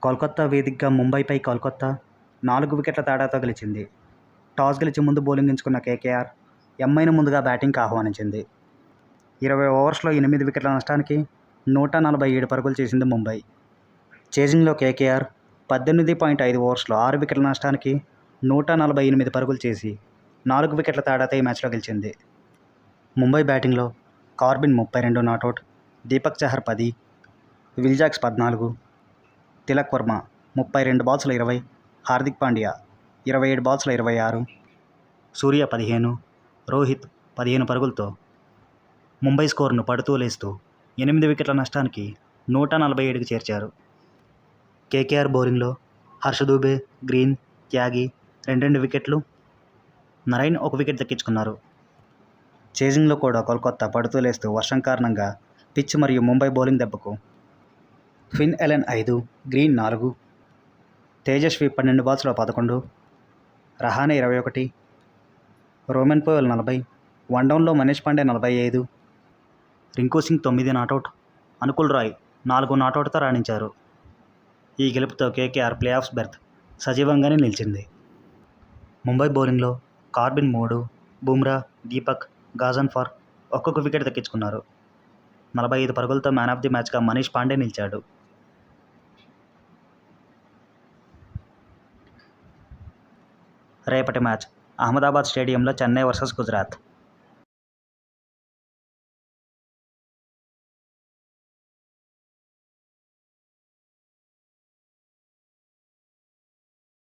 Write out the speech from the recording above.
కోల్కతా వేదికగా ముంబైపై కోల్కతా 4 వికెట్ల తేడాతో గెలిచింది. టాస్ గెలిచి ముందు బౌలింగ్ ఎంచుకున్న కేకేఆర్ ఎంఐను ముందుగా బ్యాటింగ్కి ఆహ్వానించింది. 20 ఓవర్స్లో 8 వికెట్ల నష్టానికి 147 పరుగులు చేసింది ముంబై. చేజింగ్లో కేకేఆర్ 18.5 ఓవర్స్లో 6 వికెట్ల నష్టానికి 148 పరుగులు చేసి 4 వికెట్ల తేడాతో ఈ మ్యాచ్లో గెలిచింది. ముంబై బ్యాటింగ్లో Corbin 32 not out, Deepak Chahar 10, Will Jacks 14, Tilak Varma 32 బాల్స్లో 20, హార్దిక్ పాండ్యా 27 బాల్స్లో 26, సూర్య 15, రోహిత్ 15 పరుగులతో ముంబై స్కోరును పడుతూ లేస్తూ 8 వికెట్ల నష్టానికి 147కి చేర్చారు. కేకేఆర్ బౌలింగ్లో హర్ష దూబే, గ్రీన్, త్యాగి 2 వికెట్లు, నరైన్ 1 వికెట్ దక్కించుకున్నారు. చేజింగ్లో కూడా కోల్కతా పడుతూ లేస్తూ వర్షం కారణంగా పిచ్ మరియు ముంబై బౌలింగ్ దెబ్బకు ఫిన్ ఎలెన్ 5, గ్రీన్ 4, తేజస్వి 12 బాల్స్లో 11, రహానే 21, రోమన్ పోయల్ 40, వన్డౌన్లో మనీష్ పాండే 45, రింకు సింగ్ 9 నాటౌట్, అనుకుల్ రాయ్ 4 నాటౌట్తో రాణించారు. ఈ గెలుపుతో కేకేఆర్ ప్లే ఆఫ్స్ బెర్త్ సజీవంగానే నిలిచింది. ముంబై బౌలింగ్లో కార్బిన్ 3, బుమ్రా, దీపక్, గాజన్ఫర్ ఒక్కొక్క వికెట్ దక్కించుకున్నారు. 45 పరుగులతో మ్యాన్ ఆఫ్ ది మ్యాచ్గా మనీష్ పాండే నిలిచాడు. రేపటి మ్యాచ్ అహ్మదాబాద్ స్టేడియంలో చెన్నై వర్సెస్ గుజరాత్.